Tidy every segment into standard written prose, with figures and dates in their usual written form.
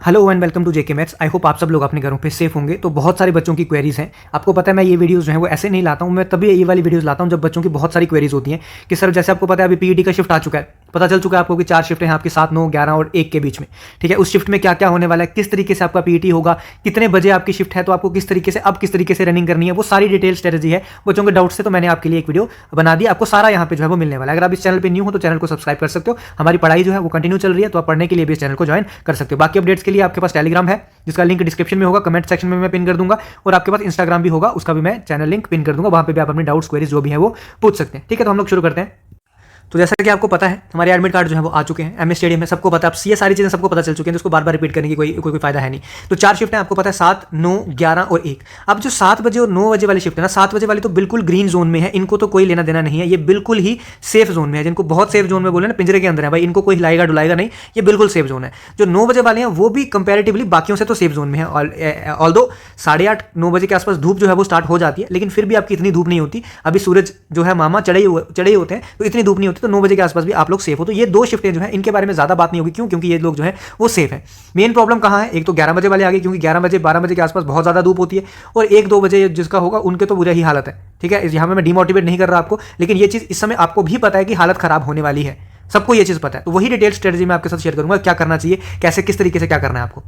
Hello and welcome to JK maths. I hope आप सब लोग अपने घरों पे सेफ होंगे। तो बहुत सारे बच्चों की क्वेरीज हैं। आपको पता है मैं ये वीडियोस जो है वो ऐसे नहीं लाता हूँ, मैं तभी ये वाली वीडियोस लाता हूँ जब बच्चों की बहुत सारी क्वेरीज होती हैं कि सर जैसे आपको पता है अभी पीईटी का शिफ्ट आ चुका है, पता चल चुका है आपको कि 4 शिफ्ट हैं आपकी 7, 9, 11 और 1 के बीच में। ठीक है, उस शिफ्ट में क्या क्या होने वाला है, किस तरीके से आपका पीईटी होगा, कितने बजे आपकी शिफ्ट है, तो आपको किस तरीके से अब किस तरीके से रनिंग करनी है, वो सारी डिटेल स्ट्रेटेजी है बच्चों के डाउट से। तो मैंने आपके लिए एक वीडियो बना दी, आपको सारा यहाँ पे जो है वो मिलने वाला है। अगर आप इस चैनल पर न्यू हो तो चैनल को सब्सक्राइब कर सकते हो। हमारी पढ़ाई जो है वो कंटिन्यू चल रही है, तो आप पढ़ने के लिए भी इस चैनल को ज्वाइन कर सकते हो। बाकी अपडेट्स के लिए आपके पास टेलीग्राम है जिसका लिंक डिस्क्रिप्शन में होगा, कमेंट सेक्शन में मैं पिन कर दूंगा, और आपके पास इंस्टाग्राम भी होगा, उसका भी मैं चैनल लिंक पिन कर दूंगा। वहां पे भी आप अपने डाउट्स क्वेरीज जो भी है वो पूछ सकते हैं। ठीक है, तो हम लोग शुरू करते हैं। तो जैसा कि आपको पता है हमारे एडमिट कार्ड जो है वो आ चुके हैं एमएस स्टेडियम में, सबको पता है। अब ये सारी चीजें सबको पता चल चुकी हैं, तो उसको बार बार रिपीट करने की कोई फायदा है नहीं। तो 4 शिफ्ट है आपको पता है, 7, 9, 11 और 1। अब जो 7 बजे और 9 बजे वाली शिफ्ट है ना, 7 बजे वाली तो बिल्कुल ग्रीन जोन में है, इनको तो कोई लेना देना नहीं है, ये बिल्कुल ही सेफ जोन में है। जिनको बहुत सेफ जोन में बोले ना, पिंजरे के अंदर है भाई, इनको कोई हिलाएगा डुलाएगा नहीं, ये बिल्कुल सेफ जोन है। जो 9 बजे वाले हैं वो भी कंपेरेटिवली बाकियों से तो सेफ जोन में है। ऑल्दो 8:30, 9 बजे के आसपास धूप जो है वो स्टार्ट हो जाती है, लेकिन फिर भी आपकी इतनी धूप नहीं होती। अभी सूरज जो है मामा चढ़े होते हैं, तो इतनी धूप नहीं होती। तो 9 बजे के आसपास भी आप लोग सेफ हो। तो ये 2 शिफ्टें जो है इनके बारे में ज्यादा बात नहीं होगी। क्यों? क्योंकि ये लोग जो है वो सेफ है। मेन प्रॉब्लम कहां है? एक तो 11 बजे वाले आ गए, क्योंकि 11 बजे 12 बजे के आसपास बहुत ज्यादा धूप होती है, और 1-2 बजे जिसका होगा उनके तो बुरी ही हालत है। ठीक है, यहां मैं डिमोटिवेट नहीं कर रहा आपको, लेकिन ये चीज इस समय आपको भी पता है कि हालत खराब होने वाली है, सबको ये चीज पता है। तो वही डिटेल स्ट्रेटेजी मैं आपके साथ शेयर करूंगा, क्या करना चाहिए, कैसे किस तरीके से क्या करना है आपको।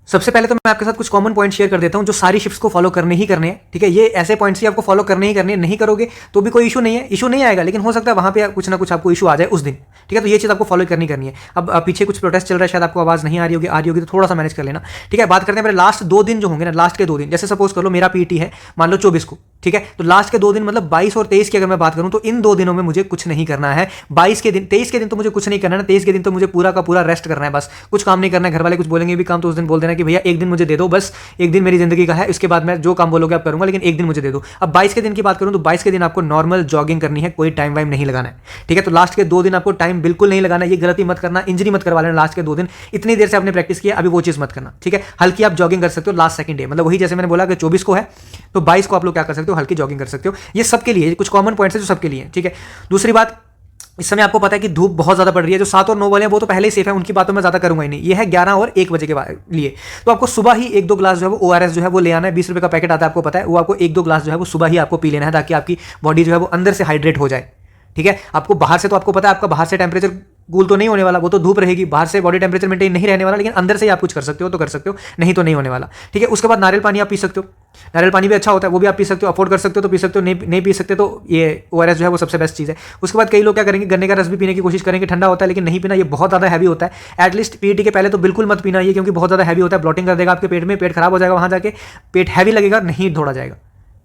सबसे पहले तो मैं आपके साथ कुछ कॉमन पॉइंट शेयर कर देता हूं जो सारी शिफ्ट्स को फॉलो करने ही करने हैं। ठीक है, ये ऐसे पॉइंट्स ही आपको फॉलो करने ही करने हैं, नहीं करोगे तो भी कोई इशू नहीं है, इशू नहीं आएगा, लेकिन हो सकता है वहां पे कुछ ना कुछ आपको इशू आ जाए उस दिन। ठीक है, तो ये चीज आपको फॉलो करनी है। अब पीछे कुछ प्रोटेस्ट चल रहा है, शायद आपको आवाज नहीं आ रही होगी, तो थोड़ा सा मैनेज कर लेना। ठीक है, बात करते हैं मेरे लास्ट 2 दिन जो होंगे ना, लास्ट के 2 दिन, जैसे सपोज कर लो मेरा पीटी है मान लो 24 को। ठीक है, तो लास्ट के 2 दिन मतलब 22 और 23 की अगर मैं बात करूं, तो इन 2 दिनों में मुझे कुछ नहीं करना है। 22 के दिन, 23 के दिन तो मुझे कुछ नहीं करना है, 23 के दिन तो मुझे पूरा का पूरा रेस्ट करना है, बस कुछ काम नहीं करना है। घर वाले कुछ बोलेंगे भी काम, तो उस दिन बोल देना कि भैया एक दिन मुझे दे दो, बस एक दिन मेरी जिंदगी का है, इसके बाद मैं जो काम बोलोगे आप करूंगा, लेकिन एक दिन मुझे दे दो। अब 22 के दिन की बात करूं तो 22 के दिन आपको नॉर्मल जॉगिंग करनी है, कोई टाइम वाइम नहीं लगाना है। ठीक है, तो लास्ट के 2 दिन आपको टाइम बिल्कुल नहीं लगाना है, ये गलती मत करना, इंजरी मत करवा लेना। लास्ट के 2 दिन इतनी देर से आपने प्रैक्टिस किया, अभी वो चीज मत करना। ठीक है, हल्की आप जॉगिंग कर सकते हो लास्ट सेकंड डे, मतलब वही जैसे मैंने बोला कि 24 को है तो 22 को आप लोग क्या कर सकते हो, हल्की जॉगिंग कर सकते हो। ये सबके लिए कुछ कॉमन पॉइंट्स है जो सबके लिए। ठीक है, दूसरी बात, इस समय आपको पता है कि धूप बहुत ज्यादा पड़ रही है। जो 7 और 9 वाले हैं वो तो पहले ही सेफ है, उनकी बातों में ज्यादा करूंगा ही नहीं। ये है 11 और 1 बजे के लिए, तो आपको सुबह ही 1-2 ग्लास जो है वो ओआरएस जो है वो ले आना है। 20 रुपए का पैकेट आता है, आपको पता है, वो आपको 1-2 ग्लास जो है वो सुबह ही आपको पी लेना है, ताकि आपकी बॉडी जो है वो अंदर से हाइड्रेट हो जाए। ठीक है, आपको बाहर से, तो आपको पता है आपका बाहर से टेम्परेचर कूल तो नहीं होने वाला, वो तो धूप रहेगी, बाहर से बॉडी टेम्परेचर मेंटेन नहीं रहने वाला, लेकिन अंदर से ही आप कुछ कर सकते हो तो कर सकते हो, नहीं तो नहीं होने वाला। ठीक है, उसके बाद नारियल पानी आप पी सकते हो, नारियल पानी भी अच्छा होता है, वो भी आप पी सकते हो, अफोर्ड कर सकते हो तो पी सकते हो, नहीं पी सकते तो ये ओआरएस जो है वो सबसे बेस्ट चीज़ है। उसके बाद कई लोग क्या करेंगे, गन्ने का रस भी पीने की कोशिश करेंगे, ठंडा होता है लेकिन नहीं पीना, ये बहुत ज़्यादा हैवी होता है। एटलीस्ट पीटी के पहले तो बिल्कुल मत पीना ये, क्योंकि बहुत ज़्यादा हैवी होता है, ब्लॉटिंग कर देगा आपके पेट में, पेट खराब हो जाएगा, वहाँ जाके पेट हैवी लगेगा, नहीं दौड़ा जाएगा।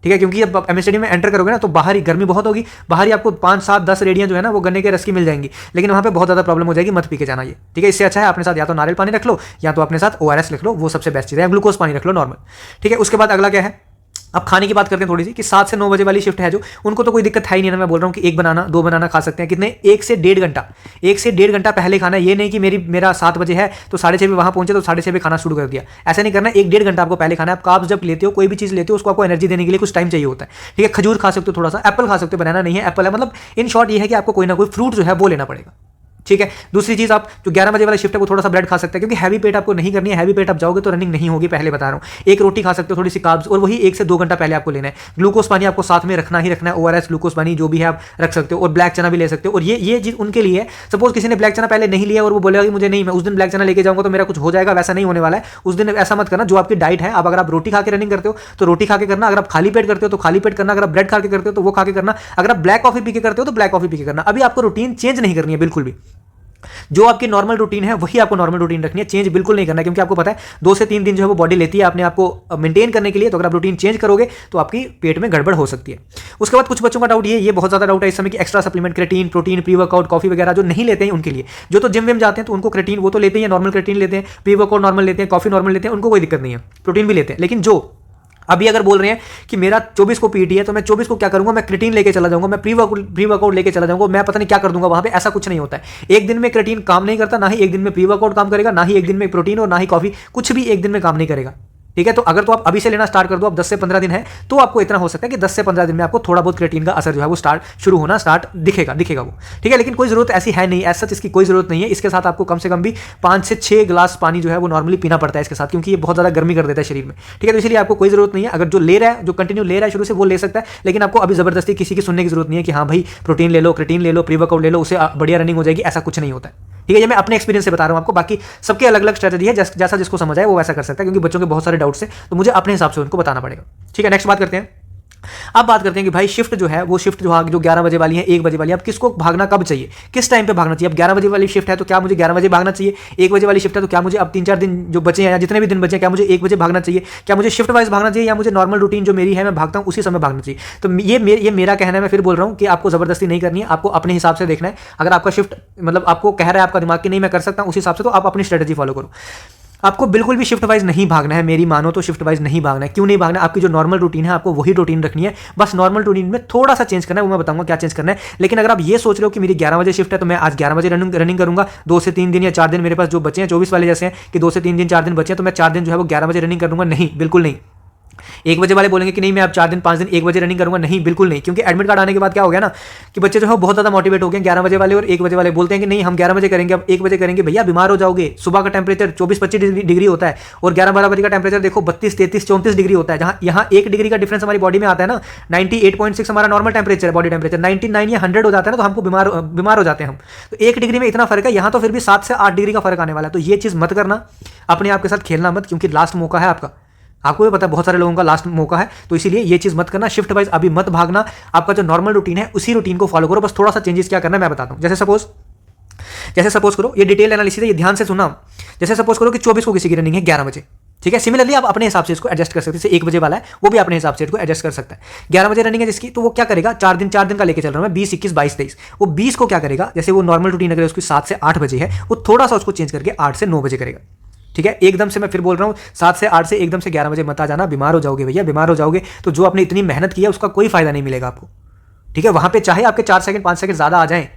ठीक है, क्योंकि जब एमएसडी में एंटर करोगे ना तो बाहर ही गर्मी बहुत होगी, बाहर ही आपको 5, 7, 10 रेडियां जो है ना वो गन्ने के रस की मिल जाएंगी, लेकिन वहां पे बहुत ज्यादा प्रॉब्लम हो जाएगी, मत पी के जाना ये। ठीक है, इससे अच्छा है अपने साथ या तो नारियल पानी रख लो, या तो अपने साथ ओआरएस रख लो, वो सबसे बेस्ट चीज है, या ग्लूकोज पानी रख लो नॉर्मल। ठीक है, उसके बाद अगला क्या है, अब खाने की बात करते हैं थोड़ी सी, कि 7 से 9 बजे वाली शिफ्ट है जो, उनको तो कोई दिक्कत है ही नहीं ना। मैं बोल रहा हूँ कि 1 बनाना 2 बनाना खा सकते हैं, कितने, 1 से 1.5 घंटा, 1 से 1.5 घंटा पहले खाना है। ये नहीं कि मेरा 7 बजे है तो 6:30 पे वहां पहुंचे तो 6:30 पे खाना शुरू कर दिया, ऐसा नहीं करना। 1-1.5 घंटा आपको पहले खाना है। आप कार्ब्स जब लेते हो, कोई भी चीज लेते हो, उसको आपको एनर्जी देने के लिए कुछ टाइम चाहिए होता है। ठीक है, खजूर खा सकते हो, थोड़ा सा एप्पल खा सकते हो, बनाना नहीं है, एप्पल है, मतलब इन शॉर्ट ये है कि आपको कोई ना कोई फ्रूट जो है वो लेना पड़ेगा। ठीक है, दूसरी चीज, आप जो 11 बजे वाला शिफ्ट है वो थोड़ा सा ब्रेड खा सकते हैं, क्योंकि हैवी पेट आपको नहीं करनी है, हैवी पेट आप जाओगे तो रनिंग नहीं होगी, पहले बता रहा हूं। एक रोटी खा सकते हो, थोड़ी सी कार्ब्स, और वही 1 से 2 घंटा पहले आपको लेना है। ग्लूकोज पानी आपको साथ में रखना ही रखना है, ओआरएस ग्लूकोज पानी जो भी है आप रख सकते हो, और ब्लैक चना भी ले सकते हो। और ये चीज उनके लिए है, सपोज किसी ने ब्लैक चना पहले नहीं लिया और वो बोलेगा कि मुझे नहीं, मैं उस दिन ब्लैक चना लेके जाऊंगा तो मेरा कुछ हो जाएगा, वैसा नहीं होने वाला है। उस दिन ऐसा मत करना, जो आपकी डाइट है, अब अगर आप रोटी खा के रनिंग करते हो तो रोटी खा के करना, अगर आप खाली पेट करते हो तो खाली पेट करना, अगर आप ब्रेड खा के करते हो तो वो खा के करना, अगर आप ब्लैक कॉफी पी के करते हो तो ब्लैक कॉफी पी के करना। अभी आपको रूटीन चेंज नहीं करनी है बिल्कुल भी, जो आपकी नॉर्मल रूटीन है वही आपको नॉर्मल रूटीन रखनी है, चेंज बिल्कुल नहीं करना है, क्योंकि आपको पता है 2 से 3 दिन जो है वो बॉडी लेती है अपने आप को मेंटेन करने के लिए। तो अगर आप रूटीन चेंज करोगे तो आपकी पेट में गड़बड़ हो सकती है। उसके बाद कुछ बच्चों का डाउट ये बहुत ज्यादा डाउट है इस समय कि extra supplement, creatine, protein, pre workout, coffee वगैरह जो नहीं लेते हैं उनके लिए। जो तो जिम विम जाते हैं तो उनको क्रेटीन वो तो लेते हैं, नॉर्मल क्रेटीन लेते हैं, प्री वर्कआउट नॉर्मल लेते हैं, कॉफी नॉर्मल लेते हैं, उनको कोई दिक्कत नहीं है, प्रोटीन भी लेते हैं। लेकिन जो अभी अगर बोल रहे हैं कि मेरा 24 को पीटी है तो मैं 24 को क्या करूंगा, मैं क्रेटीन लेके चला जाऊंगा, मैं प्री वर्कआउट लेके चला जाऊंगा, मैं पता नहीं क्या कर दूंगा वहां पे, ऐसा कुछ नहीं होता है। एक दिन में क्रेटीन काम नहीं करता, ना ही एक दिन में प्री वर्कआउट काम करेगा, ना ही एक दिन में प्रोटीन, और ना ही कॉफी, कुछ भी एक दिन में काम नहीं करेगा। ठीक है, तो अगर तो आप अभी से लेना स्टार्ट कर दो, आप 10 से 15 दिन है तो आपको इतना हो सकता है कि 10 से 15 दिन में आपको थोड़ा बहुत क्रिएटिन का असर जो है वो शुरू होना दिखेगा वो। ठीक है, लेकिन कोई जरूरत ऐसी है नहीं, ऐसा इसकी कोई जरूरत नहीं है। इसके साथ आपको कम से कम भी 5 से 6 ग्लास पानी जो है वो नॉर्मली पीना पड़ता है इसके साथ, क्योंकि ये बहुत ज्यादा गर्मी कर देता है शरीर में। ठीक है, तो इसलिए आपको कोई जरूरत नहीं है। अगर जो ले रहा है, जो कंटिन्यू ले रहा है शुरू से, वो ले सकता है, लेकिन आपको अभी जबरदस्ती किसी की सुनने की जरूरत नहीं है कि हाँ भाई प्रोटीन ले लो, क्रिएटिन ले लो, प्री वर्कआउट ले लो, उससे बढ़िया रनिंग हो जाएगी, ऐसा कुछ नहीं होता है। ठीक है, ये मैं अपने एक्सपीरियंस से बता रहा हूं आपको, बाकी सबके अलग अलग स्ट्रेटजी है, जैसा जिसको समझ आए वो वैसा कर सकता है, क्योंकि बच्चों के बहुत सारे डाउट्स हैं, तो मुझे अपने हिसाब से उनको बताना पड़ेगा। ठीक है, नेक्स्ट बात करते हैं। अब बात करते हैं कि भाई शिफ्ट जो है वो शिफ्ट जो 11 बजे वाली है, 1 बजे वाली है, अब किसको भागना कब चाहिए, किस टाइम पे भागना चाहिए। अब 11 बजे वाली शिफ्ट है तो क्या मुझे 11 बजे भागना चाहिए, 1 बजे वाली शिफ्ट है तो क्या मुझे अब 3-4 दिन जो बचे हैं या जितने भी दिन बचे हैं, क्या मुझे 1 बजे भागना चाहिए, क्या मुझे शिफ्ट वाइज भागना चाहिए, या मुझे नॉर्मल रूटीन जो मेरी है मैं भागता हूं उसी समय भागना चाहिए। तो ये मेरा कहना है, मैं फिर बोल रहा हूं कि आपको जबरदस्ती नहीं करनी है, आपको अपने हिसाब से देखना है। अगर आपका शिफ्ट मतलब आपको कह रहा है आपका दिमाग कि नहीं मैं कर सकता हूं उस हिसाब से, तो आप अपनी स्ट्रेटजी फॉलो करो। आपको बिल्कुल भी शिफ्ट वाइज नहीं भागना है, मेरी मानो तो शिफ्ट वाइज नहीं भागना है। क्यों नहीं भागना है, आपकी जो नॉर्मल रूटीन है आपको वही रूटीन रखनी है, बस नॉर्मल रूटीन में थोड़ा सा चेंज करना है, वो मैं बताऊंगा क्या चेंज करना है। लेकिन अगर आप ये सोच रहे हो कि मेरी 11 बजे शिफ्ट है तो मैं आज 11 बजे रनिंग करूंगा, 2 से 3 दिन या 4 दिन मेरे पास जो बचे हैं 24 वाले जैसे हैं कि 2 से 3 दिन 4 दिन बचे हैं, तो मैं 4 दिन जो है वो 11 बजे रनिंग करूंगा, नहीं, बिल्कुल नहीं। 1 बजे वाले बोलेंगे कि नहीं मैं अब 4 दिन 5 दिन 1 बजे रनिंग करूंगा, नहीं, बिल्कुल नहीं। क्योंकि एडमिट कार्ड आने के बाद क्या हो गया ना कि बच्चे जो है बहुत ज्यादा मोटिवेट हो गए 11 बजे वाले, और 1 बजे वाले बोलते हैं कि नहीं हम 11 बजे करेंगे, अब 1 बजे करेंगे। भैया बीमार हो जाओगे, सुबह का टेम्परेचर 24-25 डिग्री होता है और 11-12 बजे का टेम्परेचर देखो 32-33-34 डिग्री होता है, जहां यहाँ 1 डिग्री का डिफरेंस हमारी बॉडी में आता है ना। 98.6 हमारा नॉर्मल टेम्परेचर है, बॉडी टेम्परेचर 99 या 100 हो जाता है ना, तो हमको बीमार हो जाते हैं हम। तो 1 डिग्री में इतना फर्क है, यहाँ तो फिर भी 7 से 8 डिग्री का फर्क आने वाला है। तो ये चीज मत करना, अपने आप के साथ खेलना मत, क्योंकि लास्ट मौका है आपका, आपको भी पता है बहुत सारे लोगों का लास्ट मौका है, तो इसीलिए ये चीज मत करना। शिफ्ट वाइज अभी मत भागना, आपका जो नॉर्मल रूटीन है उसी रूटीन को फॉलो करो, बस थोड़ा सा चेंजेस क्या करना है मैं बताता हूं। जैसे सपोज करो, ये डिटेल एनालिसिस है, ये ध्यान से सुना। जैसे सपोज करो कि 24 को किसी की रनिंग है 11 बजे, ठीक है, सिमिलरली आप अपने हिसाब से इसको एडजस्ट कर सकते हैं। जैसे 1 बजे वाला है वो भी अपने हिसाब से इसको एडजस्ट कर सकता है। 11 बजे रनिंग है जिसकी, तो वो क्या करेगा, 4 दिन का लेके चल रहा हूं मैं, 20, 21, 22, 23। वो 20 को क्या करेगा, जैसे वो नॉर्मल रूटीन अगर उसकी 7 से 8 बजे है, वो थोड़ा सा उसको चेंज करके 8 से 9 बजे करेगा। ठीक है, एकदम से मैं फिर बोल रहा हूं 7 से 8 से एकदम से 11 बजे मत आ जाना, बीमार हो जाओगे भैया, बीमार हो जाओगे तो जो आपने इतनी मेहनत की है उसका कोई फायदा नहीं मिलेगा आपको। ठीक है, वहां पे चाहे आपके 4 सेकंड 5 सेकंड ज्यादा आ जाएं,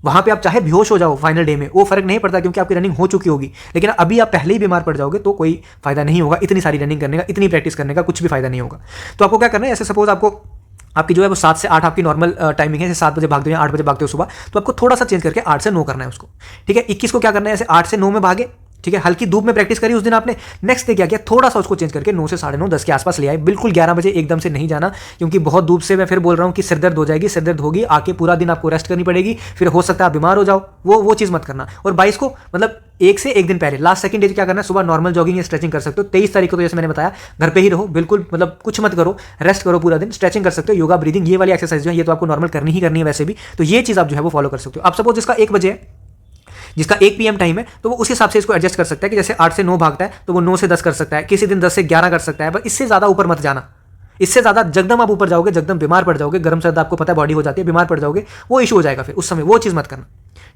वहां पे आप चाहे बेहोश हो जाओ फाइनल डे में, वो फर्क नहीं पड़ता क्योंकि आपकी रनिंग हो चुकी होगी। लेकिन अभी आप पहले ही बीमार पड़ जाओगे तो कोई फायदा नहीं होगा, इतनी सारी रनिंग करने का, इतनी प्रैक्टिस करने का कुछ भी फायदा नहीं होगा। तो आपको क्या करना है, ऐसे सपोज आपकी जो है वो 7 से 8 आपकी नॉर्मल टाइमिंग है, जैसे 7 बजे भागते हो या 8 बजे भागते हो सुबह, तो आपको थोड़ा सा चेंज करके 8 से 9 करना है उसको। ठीक है, 21 को क्या करना है, ऐसे 8 से 9 में भागे। ठीक है, हल्की धूप में प्रैक्टिस करी उस दिन आपने, नेक्स्ट डे क्या किया, थोड़ा सा उसको चेंज करके 9 से 9:30 10 के आसपास ले आए। बिल्कुल 11 बजे एकदम से नहीं जाना, क्योंकि बहुत धूप से मैं फिर बोल रहा हूँ कि सिरदर्द हो जाएगी, सिरदर्द होगी, आके पूरा दिन आपको रेस्ट करनी पड़ेगी, फिर हो सकता है आप बीमार हो जाओ, वो चीज़ मत करना। और 22 को मतलब 1 से 1 दिन पहले लास्ट सेकंड डे क्या करना है, सुबह नॉर्मल जॉगिंग या स्ट्रेचिंग कर सकते हो। 23 तारीख को तो जैसे मैंने बताया घर पे ही रहो, बिल्कुल मतलब कुछ मत करो, रेस्ट करो पूरा दिन, स्ट्रेचिंग कर सकते हो, योगा ब्रीदिंग ये वाली एक्सरसाइज जो है ये तो आपको नॉर्मल करनी ही करनी है वैसे भी, तो ये चीज़ आप जो है वो फॉलो कर सकते हो। अब सपोज जिसका 1 बजे है, जिसका 1 PM टाइम है, तो वो उस हिसाब से इसको एडजस्ट कर सकता है कि जैसे 8 से 9 भागता है तो वो 9 से 10 कर सकता है, किसी दिन 10 से 11 कर सकता है, पर इससे ज़्यादा ऊपर मत जाना। इससे ज़्यादा जगदम आप ऊपर जाओगे, जगदम बीमार पड़ जाओगे, गर्म सर्द आपको पता है बॉडी हो जाती है, बीमार पड़ जाओगे, वो इशू हो जाएगा फिर उस समय, वो चीज़ मत करना।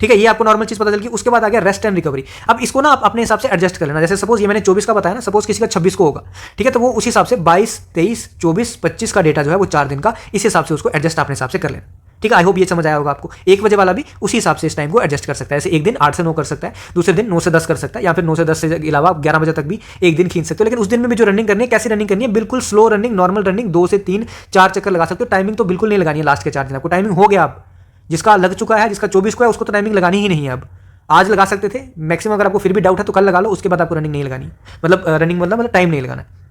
ठीक है, ये आपको नॉर्मल चीज़ पता चल गई। उसके बाद आ गया रेस्ट एंड रिकवरी। अब इसको ना आप अपने हिसाब से एडजस्ट कर लेना। जैसे सपोज ये मैंने 24 का बताया ना, सपोज किसी का 26 को होगा, ठीक है, तो वो उस हिसाब से 22, 23, 24, 25 का डेटा जो है वो 4 दिन का, इस हिसाब से उसको एडजस्ट अपने हिसाब से कर लेना। ठीक है, आई होप ये समझ आया होगा आपको। 1 बजे वाला भी उसी हिसाब से इस टाइम को एडजस्ट कर सकता है। जैसे एक दिन 8 से 9 कर सकता है, दूसरे दिन 9 से 10 कर सकता है, या फिर 9 से 10 से अलावा 11 बजे तक भी एक दिन खींच सकते हो। लेकिन उस दिन में भी जो रनिंग करनी है, कैसी रनिंग करनी है, बिल्कुल स्लो रनिंग, नॉर्मल रनिंग, 2 से 3 4 चक्कर लगा सकते हो। टाइमिंग तो बिल्कुल नहीं लगानी है, लास्ट के 4 दिन आपको टाइमिंग हो गया। आप जिसका लग चुका है, जिसका 24 को है, उसको तो टाइमिंग लगानी ही नहीं है। अब आज लगा सकते थे मैक्सिमम, अगर आपको फिर भी डाउट है तो कल लगा लो, उसके बाद आपको रनिंग नहीं लगानी, मतलब रनिंग मतलब टाइम नहीं लगाना है।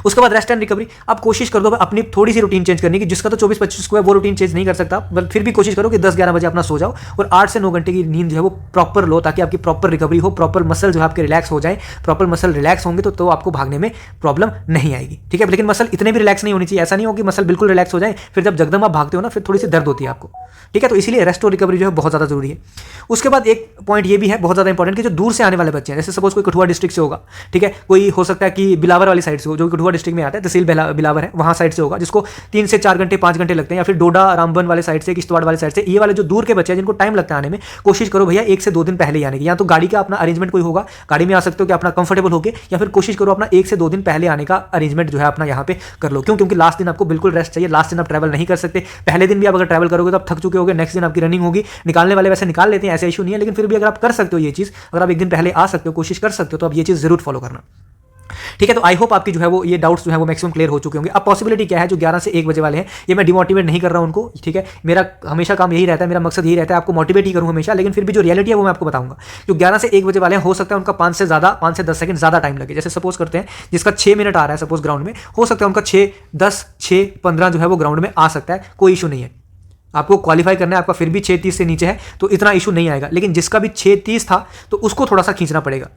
उसके बाद रेस्ट एंड रिकवरी। आप कोशिश कर दो अपनी थोड़ी सी रूटीन चेंज करने की, जिसका तो 24-25 को है वो रूटीन चेंज नहीं कर सकता, बट फिर भी कोशिश करो कि 10-11 बजे अपना सो जाओ और 8 से 9 घंटे की नींद जो है वो प्रॉपर लो, ताकि आपकी प्रॉपर रिकवरी हो, प्रॉपर मसल जो है आपके रिलैक्स हो जाए। प्रॉपर मसल रिलैक्स होंगे तो आपको भागने में प्रॉब्लम नहीं आएगी। ठीक है, लेकिन मसल इतने भी रिलैक्स नहीं होनी चाहिए, ऐसा नहीं हो कि मसल बिल्कुल रिलैक्स हो जाए, फिर जब जगदम आप भागते हो ना फिर थोड़ी सी दर्द होती है आपको। ठीक है, तो इसीलिए रेस्ट और रिकवरी जो है बहुत ज़्यादा जरूरी है। उसके बाद एक पॉइंट ये भी है बहुत ज़्यादा इंपॉर्टेंट कि जो दूर से आने वाले बच्चे हैं, जैसे सपोज कोई कठुआ डिस्ट्रिक्ट से होगा, ठीक है, कोई हो सकता है कि बिलावर वाली साइड से हो, जो कठुआ डिस्ट्रिक्ट में आता है, तहसील बिलावर है, वहाँ साइड से होगा, जिसको 3 से 4 घंटे 5 घंटे लगते हैं, या फिर डोडा रामबन वाले साइड से, किश्तवाड़ वाले साइड से, ये वाले जो दूर के बच्चे हैं जिनको टाइम लगता है आने में, कोशिश करो भैया 1 से 2 दिन पहले आने की। या तो गाड़ी का अपना अरेंजमेंट कोई होगा, गाड़ी में आ सकते हो कि अपना कंफर्टेबल होके, या फिर कोशिश करो अपना 1 से 2 दिन पहले आने का अरेंजमेंट जो है अपना यहाँ पे कर लो। क्यों? क्योंकि लास्ट दिन आपको बिल्कुल रेस्ट चाहिए, लास्ट दिन आप ट्रैवल नहीं कर सकते। पहले दिन भी आप अगर ट्रैवल करोगे तो आप थक चुके होगे, नेक्स्ट दिन आपकी रनिंग होगी, निकालने वाले वैसे निकाल लेते हैं, ऐसा इशू नहीं है, लेकिन फिर भी अगर आप कर सकते हो ये चीज़, अगर आप एक दिन पहले आ सकते हो, कोशिश कर सकते हो, तो आप ये चीज़ जरूर फॉलो करना। ठीक है, तो आई होप आपकी जो है वो ये डाउट्स जो है वो मैक्सिमम क्लियर हो चुके होंगे। अब पॉसिबिलिटी क्या है, जो 11 से 1 बजे वाले हैं, ये मैं डिमोटिवेट नहीं कर रहा हूं उनको, ठीक है, मेरा हमेशा काम यही रहता है, मेरा मकसद यही रहता है आपको मोटिवेट ही करूं हमेशा, लेकिन फिर भी जो रियलिटी है वो मैं आपको बताऊंगा। जो 11 से 1 बजे वाले हैं, हो सकता है उनका 5 से 10 सेकंड ज्यादा टाइम लगे। जैसे सपोज करते हैं जिसका 6 मिनट आ रहा है सपोज ग्राउंड में, हो सकता है उनका 6, 10, 6, 15 जो है वो ग्राउंड में आ सकता है, कोई इशू नहीं है। आपको क्वालिफाई करना है, आपका फिर भी 6:30 से नीचे है तो इतना इशू नहीं आएगा, लेकिन जिसका भी 6:30 था तो उसको थोड़ा सा खींचना पड़ेगा,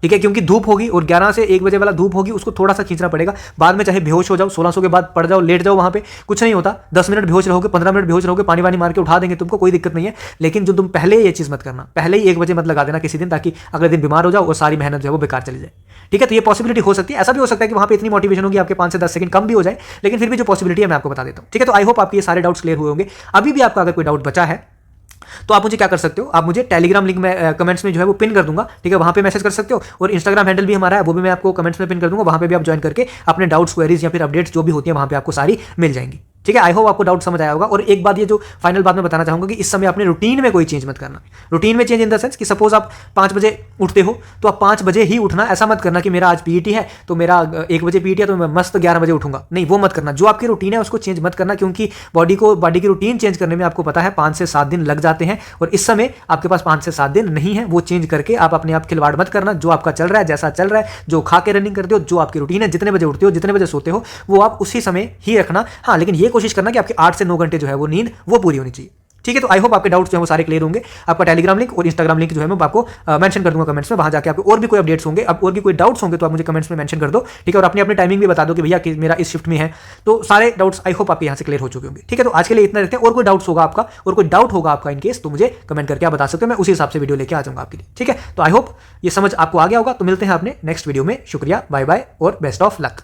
ठीक है, क्योंकि धूप होगी और 11 से 1 बजे वाला धूप होगी, उसको थोड़ा सा खींचना पड़ेगा। बाद में चाहे बेहोश हो जाओ, 1600 के बाद पड़ जाओ, लेट जाओ, वहां पे कुछ नहीं होता। 10 मिनट बेहोश रहोगे, 15 मिनट बेहोश रहोगे, पानी वानी मार के उठा देंगे तुमको, कोई दिक्कत नहीं है। लेकिन जो तुम पहले ये चीज मत करना, पहले ही 1 बजे मत लगा देना किसी दिन, ताकि अगले दिन बीमार हो जाओ और सारी मेहनत जो है वो बेकार चली जाए। ठीक है, तो ये पॉसिबिलिटी हो सकती है। ऐसा भी हो सकता है कि वहां पे इतनी मोटिवेशन होगी आपके 5 से 10 सेकंड कम भी हो जाए, लेकिन फिर भी जो पॉसिबिलिटी है मैं आपको बता देता हूं। ठीक है, तो आई होप आपके ये सारे डाउट्स क्लियर हुए होंगे। अभी भी आपका अगर कोई डाउट बचा है तो आप मुझे क्या कर सकते हो, आप मुझे टेलीग्राम लिंक में कमेंट्स में जो है वो पिन कर दूंगा, ठीक है, वहां पे मैसेज कर सकते हो। और इंस्टाग्राम हैंडल भी हमारा है, वो भी मैं आपको कमेंट्स में पिन कर दूंगा, वहां पे भी आप ज्वाइन करके अपने डाउट्स, क्वेरीज या फिर अपडेट्स जो भी होती है वहां पे आपको सारी मिल जाएंगी। ठीक है, आई होप आपको डाउट समझ आया होगा। और एक बात, ये जो फाइनल बात मैं बताना चाहूंगा कि इस समय अपने रूटीन में कोई चेंज मत करना। रूटीन में चेंज इन द सेंस कि सपोज आप 5 बजे उठते हो तो आप 5 बजे ही उठना। ऐसा मत करना कि मेरा आज पीईटी है तो मेरा 1 बजे पीईटी है तो मैं मस्त 11 बजे उठूंगा, नहीं, वो मत करना। जो आपकी रूटीन है उसको चेंज मत करना, क्योंकि बॉडी की रूटीन चेंज करने में आपको पता है 5 से 7 दिन लग जाते हैं, और इस समय आपके पास 5 से 7 दिन नहीं है। वो चेंज करके आप अपने आप खिलवाड़ मत करना। जो आपका चल रहा है, जैसा चल रहा है, जो खा के रनिंग करते हो, जो आपकी रूटीन है, जितने बजे उठते हो, जितने बजे सोते हो, वो आप उसी समय ही रखना। हाँ, लेकिन ये कोशिश करना कि आपके 8 से 9 घंटे जो है वो नींद वो पूरी होनी चाहिए। ठीक है, तो आई होप आपके डाउट्स जो है वो सारे क्लियर होंगे। आपका टेलीग्राम लिंक और इंस्टाग्राम लिंक जो है मैं आपको मेंशन कर दूंगा कमेंट्स में, वहां जाके आपको और भी कोई अपडेट्स होंगे, अब और भी कोई डाउट्स होंगे तो आप मुझे कमेंट्स में मेंशन कर दो। ठीक है, और अपनी अपनी टाइमिंग भी बता दो कि भैया कि मेरा इस शिफ्ट में है, तो सारे डाउट्स आई होप आपके यहाँ से क्लियर हो चुके होंगे। ठीक है, तो आज के लिए इतना रखते हैं। और कोई डाउट्स होगा आपका, और कोई डाउट होगा आपका इन केस, तो मुझे कमेंट करके आप बता सकते हो, मैं उसी हिसाब से वीडियो लेके आ जाऊंगा आपके लिए। ठीक है, तो आई होप ये समझ आपको आ गया होगा। तो मिलते हैं अपने नेक्स्ट वीडियो में। शुक्रिया, बाय बाय और बेस्ट ऑफ लक।